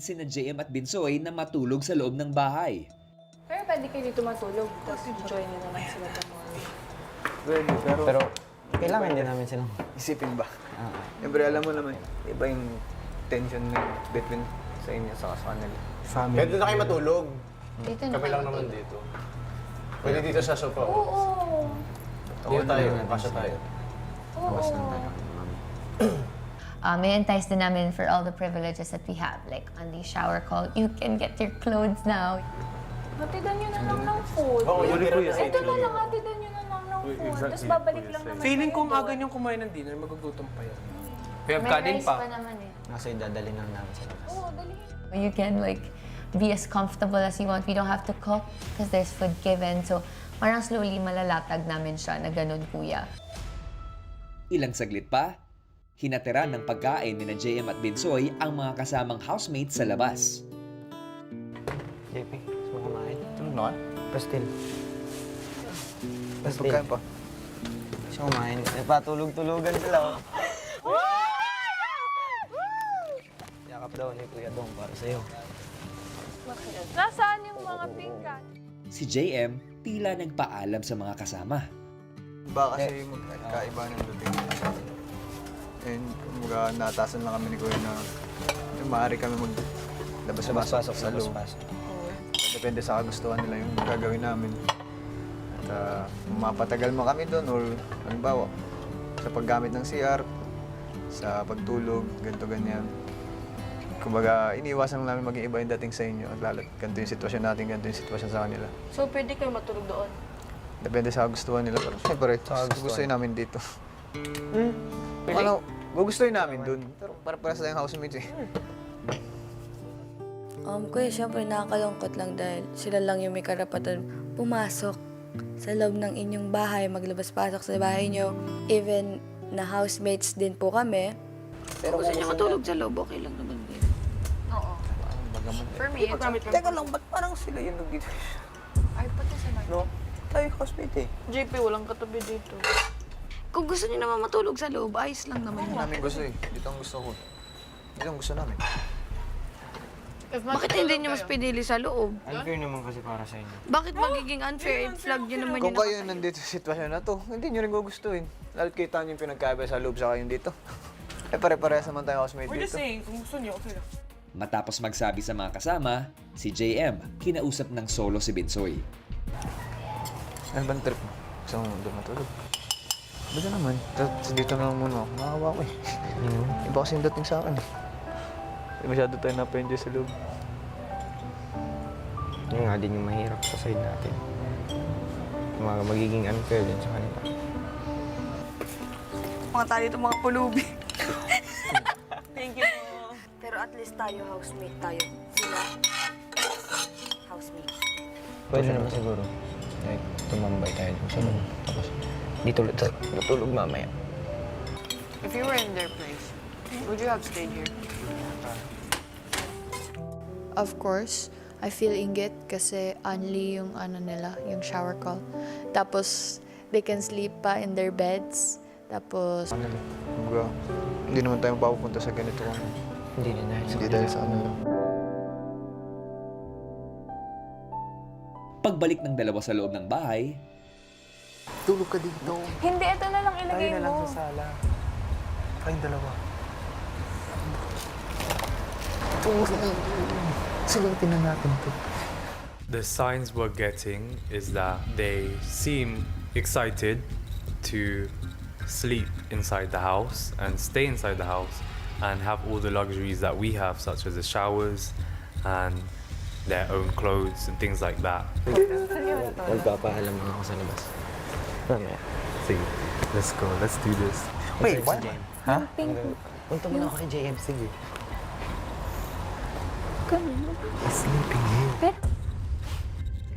Sina JM at Binsoy na matulog sa loob ng bahay. Pero pwede kayo dito matulog, tapos enjoy nyo naman sila tomorrow. Pwede, Pero kailangan din namin silang... isipin ba? Siyempre, alam mo naman, iba yung tension na between sa inyo sa kanila. Family. Pwede na kayo matulog. Dito na Kami kayo lang naman matulog. dito. Pwede dito sa sofa. Oo. Dito tayo, kasya tayo. Awas lang tayo. May-entice din namin for all the privileges that we have. Like, on the shower call, you can get your clothes now. Hatidan nyo na lang ng food. Oo, yung Ito tira na lang, hatidan nyo na lang ng food. Tapos babalik lang naman Feeling kayo kong doon. aga niyong kumain ng dinner, magugutom pa yan. We have May kanin rice pa. pa naman eh. Kasi dadalhin lang namin sa labas. Oo, dalihin. You can like be as comfortable as you want. We don't have to cook because there's food given. So parang slowly malalatag namin siya na ganun, kuya. Ilang saglit pa, hinatiran ng pagkain ni na JM at Binsoy ang mga kasamang housemates sa labas. JP, gusto mo kumain? Tulog na ka? Pastil. Mas pagkain pa. Gusto mo kumain? Patulog-tulugan sila. Yakap daw ni Kuya Dong para sa'yo. Nasaan yung mga pinggan? Si JM tila nagpaalam sa mga kasama. Ba kasi magkaiba ng dating. And kumbaga natasan lang kami ni Kuya na maaari kami maglabas-pasok sa loob. Depende sa kagustuhan nila yung gagawin namin. At mapatagal mo kami doon or halimbawa sa paggamit ng CR, sa pagtulog, ganito ganyan. Kumbaga, iniiwasan lang namin maging iba yung dating sa inyo. At lalo, ganito yung sitwasyon natin, ganito yung sitwasyon sa kanila. So, pwede kayo matulog doon? Depende sa kagustuhan nila. Pero siyempre, gugustuhin namin dito. Ano, gugustuhin namin dun. Pero para sa tayong housemates eh. Kuya, syempre nakakalungkot lang dahil sila lang yung may karapatan pumasok sa loob ng inyong bahay, maglabas-pasok sa bahay nyo. Even na housemates din po kami. Pero kung gusto niya matulog sa loob, okay lang naman din. Oo. For me, it's Teka lang, ba't parang sila yung nandito? Ay, pati sa No? Tayo housemate eh. JP, walang katabi dito. Kung gusto niyo naman matulog sa loob, ayos lang naman Hindi yun. namin gusto eh. Dito ang gusto ko. Dito ang gusto namin. Bakit hindi niyo mas pinili sa loob? Unfair naman kasi para sa inyo. Bakit magiging unfair? I-flag niyo naman Kung yun. kayo nandito sa sitwasyon na to, hindi nyo rin gugustuhin. Lalo't kita nyo yung pinagkaiba sa loob sa kayong dito. Eh pare-parehas naman tayo housemate We're just dito. saying, kung gusto niyo, okay lang. Matapos magsabi sa mga kasama, si JM kinausap ng solo si Binsoy. Ano bang trip mo? Gusto mo doon matulog? Baga naman. Tapos dito na lang muna ako. Nakawa ko eh. Iba kasi yung dating sa akin eh. Masyado tayo napa-enjoy sa loob. Yung nga din yung mahirap sa side natin. Yung mga magiging unfair din sa kanila. Mga tayo itong mga pulubi. Thank you po. Pero at least tayo, housemate tayo. Sila, housemate. Pwede naman siguro. Like, tumambay tayo dun sa loob. Tapos, dito ulit natulog mamaya. If you were in their place, would you have stayed here? Of course, I feel inggit kasi only yung ano nila, yung shower call. Tapos, they can sleep pa in their beds. Tapos, Kumbaga, hindi naman tayo mapapunta sa ganito kung Hindi din dahil sa hindi dahil sa kanila. Pagbalik ng dalawa sa loob ng bahay, Tulog ka dito. Hindi, ito na lang ilagay mo. sala. Kayong dalawa. Sulitin na natin to. The signs we're getting is that they seem excited to sleep inside the house and stay inside the house and have all the luxuries that we have, such as the showers and their own clothes and things like that. Magpapaalam ako sa labas. Mamaya. Sige, let's go. Let's do this. Wait, what? Ha? Punta muna ako kay JM. Sige.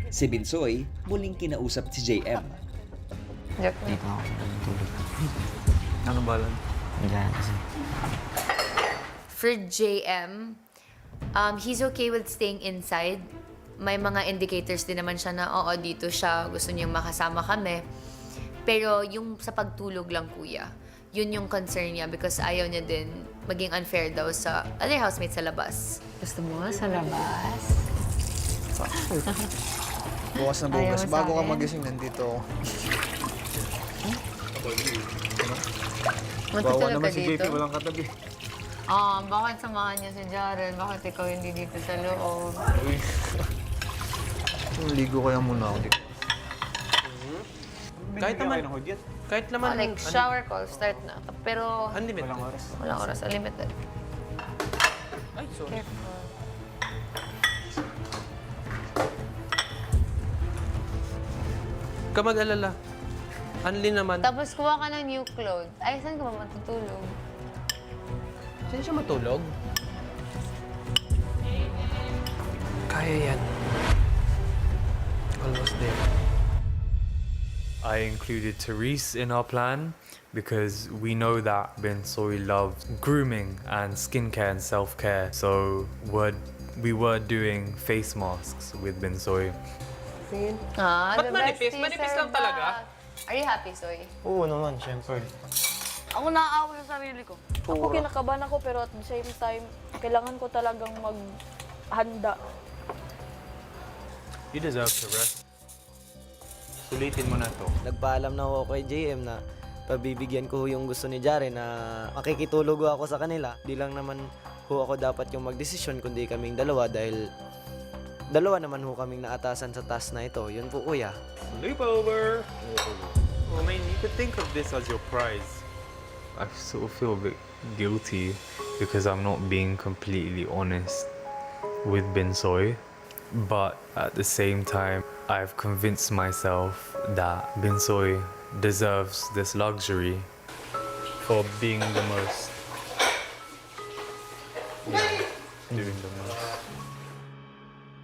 si Binsoy muling kinausap si JM. Dito ako natulog. Ano ba lang? Diyan kasi. For JM, he's okay with staying inside. May mga indicators din naman siya na, oo, dito siya, gusto niyang makasama kami. Pero yung sa pagtulog lang, kuya, yun yung concern niya because ayaw niya din maging unfair daw sa other housemates sa labas. Gusto mo sa labas? Bukas na Ayaw bukas. mo sa Bago ka akin? magising, nandito ako. Matutulog ka dito? walang katabi. Bakit samahan niya si Jaren? Bakit ikaw hindi dito sa loob? Ligo kaya muna ako dito. Kahit naman, Like, shower call, start na. Pero, unlimited. walang oras, unlimited. Ay, sorry. Huwag ka mag-alala. Unli naman. Tapos kuha ka ng new clothes. Ay, saan ka ba matutulog? Saan siya matulog? Kaya yan. Almost there. I included Therese in our plan because we know that Bensoy loves grooming and skincare and self-care. So we were doing face masks with Bensoy. Ba't The manipis? besties Manipis are lang talaga? back. Are you happy, Soy? Oo naman, syempre. Ako naaawa sa sarili ko. Ako kinakabahan ako pero at the same time, kailangan ko talagang maghanda. You deserve to rest. Sulitin mo na to. Nagpaalam na ako kay JM na pabibigyan ko yung gusto ni Jaren na makikitulog ako sa kanila. Di lang naman ako dapat yung magdesisyon kundi kaming dalawa dahil dalawa naman kaming naatasan sa task na ito. Yun po, kuya. Sleepover! I mean, you could think of this as your prize. I sort of feel a bit guilty because I'm not being completely honest with Bensoy. But at the same time, I've convinced myself that Bensoy deserves this luxury for being the most, doing the most.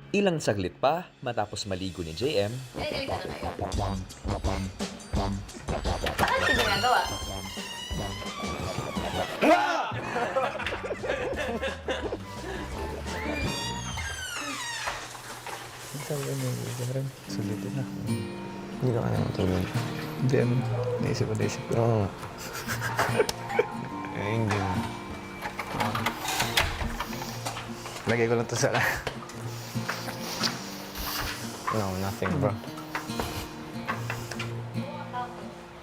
Ilang saglit pa matapos maligo ni JM, Ilan ka na kayo? Bakit hindi ginagawa? Saan ba niya, Jaren? Sulitin na. Hindi ka kaya matulog. Hindi, naisip ko. Oo nga. Eh, hindi mo. Lagay ko lang to sa... No, nothing, bro.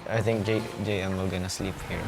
I think JM will gonna sleep here.